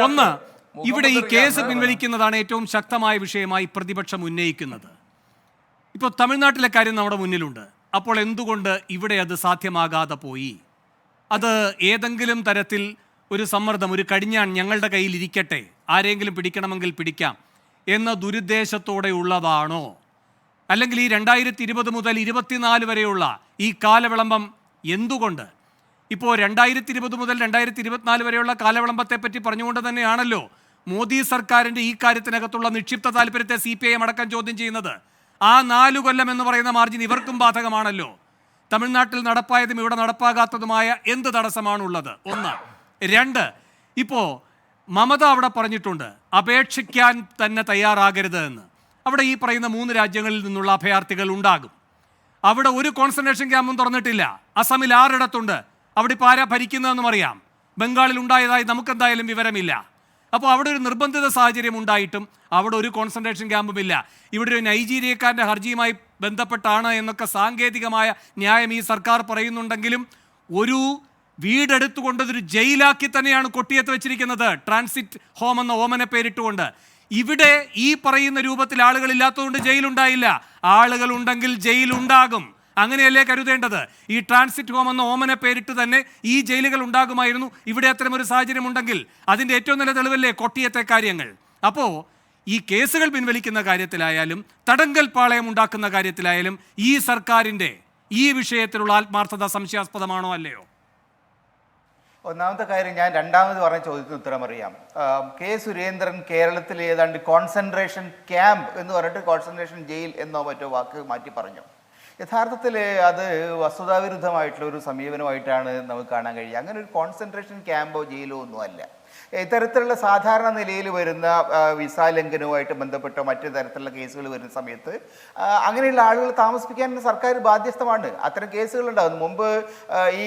ഒന്ന്, ഇവിടെ ഈ കേസ് പിൻവലിക്കുന്നതാണ് ഏറ്റവും ശക്തമായ വിഷയമായി പ്രതിപക്ഷം ഉന്നയിക്കുന്നത്. ഇപ്പോൾ തമിഴ്നാട്ടിലെ കാര്യം നമ്മുടെ മുന്നിലുണ്ട്. അപ്പോൾ എന്തുകൊണ്ട് ഇവിടെ അത് സാധ്യമാകാതെ പോയി? അത് ഏതെങ്കിലും തരത്തിൽ ഒരു സമ്മർദ്ദം, ഒരു കടിഞ്ഞാൺ ഞങ്ങളുടെ കയ്യിൽ ഇരിക്കട്ടെ, ആരെങ്കിലും പിടിക്കണമെങ്കിൽ പിടിക്കാം എന്ന ദുരുദ്ദേശത്തോടെ ഉള്ളതാണോ? അല്ലെങ്കിൽ ഈ 2020 മുതൽ 2024 വരെയുള്ള ഈ കാലവിളംബം എന്തുകൊണ്ട്? ഇപ്പോൾ 2020 മുതൽ 2024 വരെയുള്ള കാലവിളംബത്തെ പറ്റി പറഞ്ഞുകൊണ്ട് തന്നെയാണല്ലോ മോദി സർക്കാരിൻ്റെ ഈ കാര്യത്തിനകത്തുള്ള നിക്ഷിപ്ത താല്പര്യത്തെ CPIM അടക്കം ചോദ്യം ചെയ്യുന്നത്. ആ 4 കൊല്ലം എന്ന് പറയുന്ന മാർജിൻ ഇവർക്കും ബാധകമാണല്ലോ. തമിഴ്നാട്ടിൽ നടപ്പായതും ഇവിടെ നടപ്പാകാത്തതുമായ എന്ത് തടസ്സമാണുള്ളത്? ഒന്ന്. രണ്ട്, ഇപ്പോൾ മമത അവിടെ പറഞ്ഞിട്ടുണ്ട് അപേക്ഷിക്കാൻ തന്നെ തയ്യാറാകരുത് എന്ന്. അവിടെ ഈ പറയുന്ന 3 രാജ്യങ്ങളിൽ നിന്നുള്ള അഭയാർത്ഥികൾ ഉണ്ടാകും. അവിടെ ഒരു കോൺസെൻട്രേഷൻ ക്യാമ്പും തുറന്നിട്ടില്ല. അസമിൽ 6 ഇടത്തുണ്ട്. അവിടെ ഇപ്പോൾ ആരാ ഭരിക്കുന്നതെന്നും അറിയാം. ബംഗാളിൽ ഉണ്ടായതായി നമുക്കെന്തായാലും വിവരമില്ല. അപ്പോൾ അവിടെ ഒരു നിർബന്ധിത സാഹചര്യം ഉണ്ടായിട്ടും അവിടെ ഒരു കോൺസെൻട്രേഷൻ ക്യാമ്പുമില്ല. ഇവിടെ ഒരു നൈജീരിയക്കാരൻ്റെ ഹർജിയുമായി ബന്ധപ്പെട്ടാണ് എന്നൊക്കെ സാങ്കേതികമായ ന്യായം ഈ സർക്കാർ പറയുന്നുണ്ടെങ്കിലും ഒരു വീടെടുത്തുകൊണ്ടതൊരു ജയിലാക്കി തന്നെയാണ് കൊട്ടിയത്ത് വെച്ചിരിക്കുന്നത്. ട്രാൻസിറ്റ് ഹോം എന്ന ഓമന പേരിട്ടുകൊണ്ട്. ഇവിടെ ഈ പറയുന്ന രൂപത്തിൽ ആളുകളില്ലാത്തതുകൊണ്ട് ജയിലുണ്ടായില്ല. ആളുകൾ ഉണ്ടെങ്കിൽ ജയിലുണ്ടാകും. അങ്ങനെയല്ലേ കരുതേണ്ടത്? ഈ ട്രാൻസിറ്റ് ഹോം എന്ന ഓമന പേരിട്ട് തന്നെ ഈ ജയിലുകൾ ഉണ്ടാകുമായിരുന്നു ഇവിടെ അത്തരമൊരു സാഹചര്യം ഉണ്ടെങ്കിൽ. അതിൻ്റെ ഏറ്റവും നല്ല തെളിവല്ലേ കൊട്ടിയത്തെ കാര്യങ്ങൾ. അപ്പോൾ ഈ കേസുകൾ പിൻവലിക്കുന്ന കാര്യത്തിലായാലും തടങ്കൽ പാളയം ഉണ്ടാക്കുന്ന കാര്യത്തിലായാലും ഈ സർക്കാരിൻ്റെ ഈ വിഷയത്തിലുള്ള ആത്മാർത്ഥത സംശയാസ്പദമാണോ അല്ലയോ? ഒന്നാമത്തെ കാര്യം, ഞാൻ രണ്ടാമത് പറഞ്ഞ ചോദ്യത്തിന് ഉത്തരം അറിയാം. കെ സുരേന്ദ്രൻ കേരളത്തിൽ ഏതാണ്ട് കോൺസെൻട്രേഷൻ ക്യാമ്പ് എന്ന് പറഞ്ഞിട്ട് കോൺസെൻട്രേഷൻ ജയിൽ എന്നോ മറ്റോ വാക്ക് മാറ്റി പറഞ്ഞു. യഥാർത്ഥത്തിൽ അത് വസ്തുതാവിരുദ്ധമായിട്ടുള്ള ഒരു സമീപനമായിട്ടാണ് നമുക്ക് കാണാൻ കഴിയുക. അങ്ങനെ ഒരു കോൺസെൻട്രേഷൻ ക്യാമ്പോ ജയിലോ ഒന്നുമല്ല. ഇത്തരത്തിലുള്ള സാധാരണ നിലയിൽ വരുന്ന വിസ ലംഘനവുമായിട്ട് ബന്ധപ്പെട്ട മറ്റു തരത്തിലുള്ള കേസുകൾ വരുന്ന സമയത്ത് അങ്ങനെയുള്ള ആളുകൾ താമസിപ്പിക്കാൻ സർക്കാർ ബാധ്യസ്ഥമാണ്. അത്തരം കേസുകളുണ്ടാകും. മുമ്പ് ഈ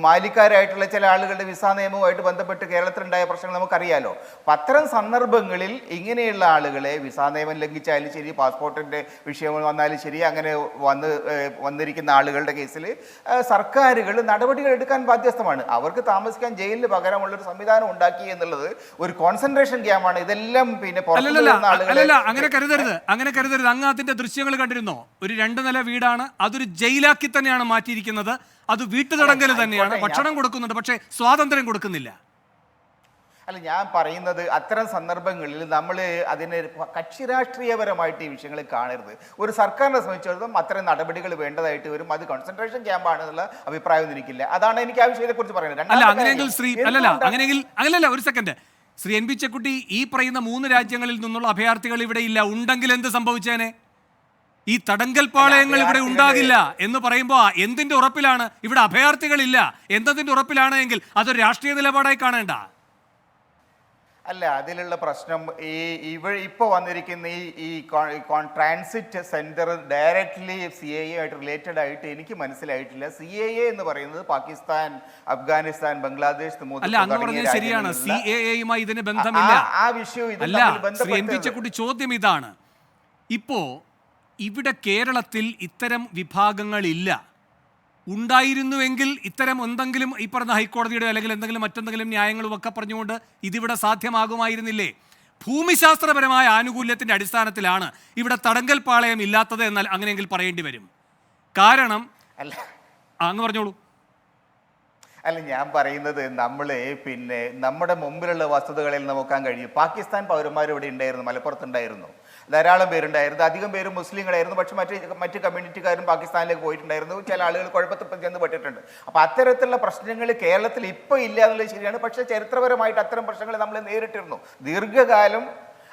മാലിക്കാരായിട്ടുള്ള ചില ആളുകളുടെ വിസ നിയമവുമായിട്ട് ബന്ധപ്പെട്ട് കേരളത്തിലുണ്ടായ പ്രശ്നങ്ങൾ നമുക്കറിയാലോ. അപ്പം അത്തരം സന്ദർഭങ്ങളിൽ ഇങ്ങനെയുള്ള ആളുകളെ വിസ നിയമം ലംഘിച്ചാലും ശരി, പാസ്പോർട്ടിൻ്റെ വിഷയം വന്നാലും ശരി, അങ്ങനെ വന്നിരിക്കുന്ന ആളുകളുടെ കേസിൽ സർക്കാരുകൾ നടപടികൾ എടുക്കാൻ ബാധ്യസ്ഥമാണ്. അവർക്ക് താമസിക്കാൻ ജയിലിന് പകരമുള്ളൊരു സംവിധാനം ഉണ്ടാക്കി എന്നുള്ളത് ഒരു കോൺസെൻട്രേഷൻ ക്യാമ്പാണ്. ഇതെല്ലാം പിന്നെ അങ്ങനെ കരുതരുത്. അങ്ങ് അതിന്റെ ദൃശ്യങ്ങൾ കണ്ടിരുന്നോ? ഒരു 2 നില വീടാണ്, അതൊരു ജയിലാക്കി തന്നെയാണ് മാറ്റിയിരിക്കുന്നത്. അത് വീട്ടുതടങ്കൽ തന്നെയാണ്. ഭക്ഷണം കൊടുക്കുന്നുണ്ട്, പക്ഷേ സ്വാതന്ത്ര്യം കൊടുക്കുന്നില്ല. അല്ല, ഞാൻ പറയുന്നത് അത്തരം സന്ദർഭങ്ങളിൽ നമ്മൾ അതിനെ കക്ഷി രാഷ്ട്രീയപരമായിട്ട് ഈ വിഷയങ്ങൾ കാണരുത്. ഒരു സർക്കാരിനെ സംബന്ധിച്ചിടത്തോളം അത്തരം നടപടികൾ വേണ്ടതായിട്ട് വരും. അത് കോൺസെൻട്രേഷൻ ക്യാമ്പാണെന്നുള്ള അഭിപ്രായം എനിക്കില്ല. അതാണ് എനിക്ക് ആ വിഷയത്തെ കുറിച്ച് പറയുന്നത്. അങ്ങനെയല്ല, ഒരു സെക്കൻഡ്. ശ്രീ NP ചെക്കുട്ടി, ഈ പറയുന്ന 3 രാജ്യങ്ങളിൽ നിന്നുള്ള അഭയാർത്ഥികൾ ഇവിടെ ഇല്ല. ഉണ്ടെങ്കിൽ എന്ത് സംഭവിച്ചേനെ? ഈ തടങ്കൽ പാളയങ്ങൾ ഇവിടെ ഉണ്ടാകില്ല എന്ന് പറയുമ്പോൾ എന്തിന്റെ ഉറപ്പിലാണ്? ഇവിടെ അഭയാർത്ഥികളില്ല എന്നതിന്റെ ഉറപ്പിലാണ് എങ്കിൽ അതൊരു രാഷ്ട്രീയ നിലപാടായി കാണേണ്ട. അല്ല, അതിലുള്ള പ്രശ്നം ഇപ്പോൾ വന്നിരിക്കുന്ന ഈ ട്രാൻസിറ്റ് സെന്റർ ഡയറക്റ്റ്ലി CAA ആയിട്ട് റിലേറ്റഡ് ആയിട്ട് എനിക്ക് മനസ്സിലായിട്ടില്ല. CAA എന്ന് പറയുന്നത് പാകിസ്ഥാൻ, അഫ്ഗാനിസ്ഥാൻ, ബംഗ്ലാദേശ്, ശരിയാണ്. CAA-യുമായി ഇതിന് ബന്ധമില്ല. ആ വിഷയം ശ്രീ NP ചെക്കുട്ടി, ചോദ്യം ഇതാണ്. ഇപ്പോ ഇവിടെ കേരളത്തിൽ ഇത്തരം വിഭാഗങ്ങളില്ല. ഉണ്ടായിരുന്നുവെങ്കിൽ ഇത്തരം എന്തെങ്കിലും ഈ പറഞ്ഞ ഹൈക്കോടതിയുടെ അല്ലെങ്കിൽ മറ്റെന്തെങ്കിലും ന്യായങ്ങളും ഒക്കെ പറഞ്ഞുകൊണ്ട് ഇതിവിടെ സാധ്യമാകുമായിരുന്നില്ലേ? ഭൂമിശാസ്ത്രപരമായ ആനുകൂല്യത്തിൻ്റെ അടിസ്ഥാനത്തിലാണ് ഇവിടെ തടങ്കൽ പാളയം ഇല്ലാത്തത് എന്നാൽ അങ്ങനെയെങ്കിൽ പറയേണ്ടി വരും. കാരണം അങ്ങ് പറഞ്ഞോളൂ. അല്ല, ഞാൻ പറയുന്നത് പിന്നെ നമ്മുടെ മുമ്പിലുള്ള വസ്തുതകളിൽ നോക്കാൻ കഴിയും. പാകിസ്ഥാൻ പൗരന്മാർ ഇവിടെ ഉണ്ടായിരുന്നു, മലപ്പുറത്തുണ്ടായിരുന്നു, ധാരാളം പേരുണ്ടായിരുന്നു. അധികം പേരും മുസ്ലിങ്ങളായിരുന്നു. പക്ഷെ മറ്റ് കമ്മ്യൂണിറ്റിക്കാരും പാകിസ്ഥാനിലേക്ക് പോയിട്ടുണ്ടായിരുന്നു. ചില ആളുകൾ കുഴപ്പത്തിൽ ചെന്ന് പെട്ടിട്ടുണ്ട്. അപ്പോൾ അത്തരത്തിലുള്ള പ്രശ്നങ്ങൾ കേരളത്തിൽ ഇപ്പോൾ ഇല്ല എന്നുള്ളത് ശരിയാണ്. പക്ഷേ ചരിത്രപരമായിട്ട് അത്തരം പ്രശ്നങ്ങൾ നമ്മൾ നേരിട്ടിരുന്നു ദീർഘകാലം.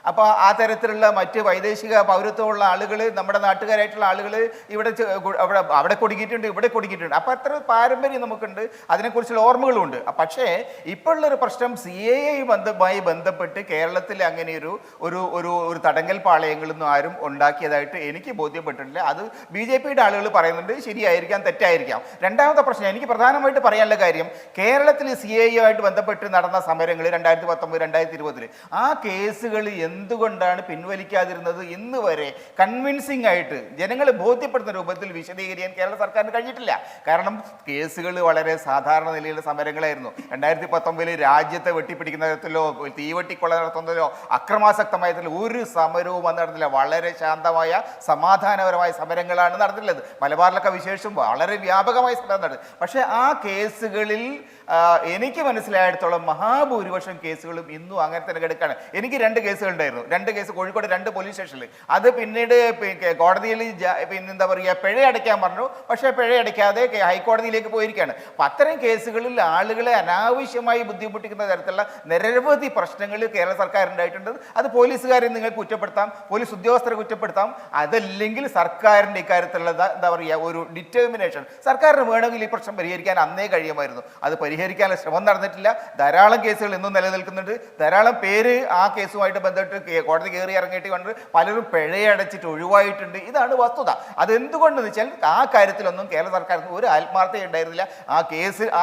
അപ്പോൾ ആ തരത്തിലുള്ള മറ്റ് വൈദേശിക പൗരത്വമുള്ള ആളുകൾ, നമ്മുടെ നാട്ടുകാരായിട്ടുള്ള ആളുകൾ അവിടെ കുടുങ്ങിയിട്ടുണ്ട്, ഇവിടെ കുടുങ്ങിയിട്ടുണ്ട്. അപ്പോൾ അത്ര പാരമ്പര്യം നമുക്കുണ്ട്, അതിനെക്കുറിച്ചുള്ള ഓർമ്മകളുമുണ്ട്. പക്ഷേ ഇപ്പോഴുള്ളൊരു പ്രശ്നം CAA-യുമായി ബന്ധപ്പെട്ട് കേരളത്തിൽ അങ്ങനെ ഒരു തടങ്കൽ പാളയങ്ങളൊന്നും ആരും ഉണ്ടാക്കിയതായിട്ട് എനിക്ക് ബോധ്യപ്പെട്ടിട്ടില്ല. അത് BJP-യുടെ ആളുകൾ പറയുന്നുണ്ട്. ശരിയായിരിക്കാം, തെറ്റായിരിക്കാം. രണ്ടാമത്തെ പ്രശ്നം എനിക്ക് പ്രധാനമായിട്ട് പറയാനുള്ള കാര്യം, കേരളത്തിൽ CAA-യുമായിട്ട് ബന്ധപ്പെട്ട് നടന്ന സമരങ്ങൾ 2019, 2020 ആ കേസുകൾ എന്തുകൊണ്ടാണ് പിൻവലിക്കാതിരുന്നത് ഇന്ന് വരെ കൺവിൻസിംഗ് ആയിട്ട് ജനങ്ങളെ ബോധ്യപ്പെടുന്ന രൂപത്തിൽ വിശദീകരിക്കാൻ കേരള സർക്കാരിന് കഴിഞ്ഞിട്ടില്ല. കാരണം കേസുകൾ വളരെ സാധാരണ നിലയിലുള്ള സമരങ്ങളായിരുന്നു. 2019 രാജ്യത്തെ വെട്ടിപ്പിടിക്കുന്ന തരത്തിലോ തീവെട്ടിക്കൊള്ള നടത്തുന്നതിലോ അക്രമാസക്തമായ തരത്തിലോ ഒരു സമരവും അന്ന് നടന്നില്ല. വളരെ ശാന്തമായ സമാധാനപരമായ സമരങ്ങളാണ് നടന്നിട്ടുള്ളത്. മലബാറിലൊക്കെ വിശേഷം വളരെ വ്യാപകമായ സമരം നടന്നു. പക്ഷേ ആ കേസുകളിൽ എനിക്ക് മനസ്സിലായിടത്തോളം മഹാഭൂരിപക്ഷം കേസുകളും ഇന്നും അങ്ങനെ തന്നെ കിടക്കാണ്. എനിക്ക് 2 കേസുകൾ ഉണ്ടായിരുന്നു. 2 കേസ് കോഴിക്കോട് 2 പോലീസ് സ്റ്റേഷനിൽ. അത് പിന്നീട് കോടതിയിൽ പിന്നെന്താ പറയുക പിഴ അടയ്ക്കാൻ പറഞ്ഞു. പക്ഷേ പിഴ അടയ്ക്കാതെ ഹൈക്കോടതിയിലേക്ക് പോയിരിക്കുകയാണ്. അപ്പം അത്തരം കേസുകളിൽ ആളുകളെ അനാവശ്യമായി ബുദ്ധിമുട്ടിക്കുന്ന തരത്തിലുള്ള നിരവധി പ്രശ്നങ്ങൾ കേരള സർക്കാരുണ്ടായിട്ടുണ്ട്. അത് പോലീസുകാരെ നിങ്ങൾക്ക് കുറ്റപ്പെടുത്താം, പോലീസ് ഉദ്യോഗസ്ഥരെ കുറ്റപ്പെടുത്താം. അതല്ലെങ്കിൽ സർക്കാരിൻ്റെ ഇക്കാര്യത്തിലുള്ള എന്താ പറയുക ഒരു ഡിറ്റർമിനേഷൻ സർക്കാരിന് വേണമെങ്കിൽ ഈ പ്രശ്നം പരിഹരിക്കാൻ അന്നേ കഴിയുമായിരുന്നു. അത് പരിഹരിക്കാനുള്ള ശ്രമം നടന്നിട്ടില്ല. ധാരാളം കേസുകൾ ഇന്നും നിലനിൽക്കുന്നുണ്ട്. ധാരാളം പേര് ആ കേസുമായിട്ട് ബന്ധപ്പെട്ട് കോടതി കയറി ഇറങ്ങിയിട്ട് കൊണ്ട് പലരും പിഴയടച്ചിട്ട് ഒഴിവായിട്ടുണ്ട്. ഇതാണ് വസ്തുത. അതെന്തുകൊണ്ടെന്ന് വെച്ചാൽ ആ കാര്യത്തിലൊന്നും കേരള സർക്കാരിന് ഒരു ആത്മാർത്ഥത ഉണ്ടായിരുന്നില്ല.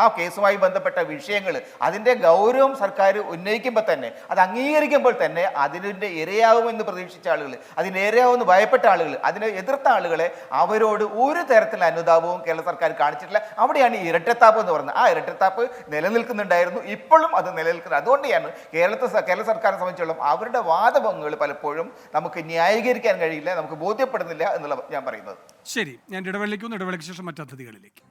ആ കേസുമായി ബന്ധപ്പെട്ട വിഷയങ്ങൾ അതിൻ്റെ ഗൗരവം സർക്കാർ ഉന്നയിക്കുമ്പോൾ തന്നെ അത് അംഗീകരിക്കുമ്പോൾ തന്നെ അതിൻ്റെ ഇരയാവുമെന്ന് പ്രതീക്ഷിച്ച ആളുകൾ, അതിൻ്റെ ഇരയാവുമെന്ന് ഭയപ്പെട്ട ആളുകൾ, അതിനെ എതിർത്ത ആളുകളെ അവരോട് ഒരു തരത്തിലുള്ള അനുതാപവും കേരള സർക്കാർ കാണിച്ചിട്ടില്ല. അവിടെയാണ് ഈ ഇരട്ടത്താപ്പ് എന്ന് പറയുന്നത്. ആ ഇരട്ടത്താപ്പ് നിലനിൽക്കുന്നുണ്ടായിരുന്നു, ഇപ്പോഴും അത് നിലനിൽക്കുന്നത്. അതുകൊണ്ടാണ് കേരള സർക്കാരിനെ സംബന്ധിച്ചോളം അവരുടെ വാദഭംഗങ്ങൾ പലപ്പോഴും നമുക്ക് ന്യായീകരിക്കാൻ കഴിയില്ല, നമുക്ക് ബോധ്യപ്പെടുന്നില്ല എന്നുള്ള ഞാൻ പറയുന്നത്. ശരി, ഞാൻ ഇടവേളയ്ക്ക് ശേഷം മറ്റു അതിഥികളിലേക്ക്.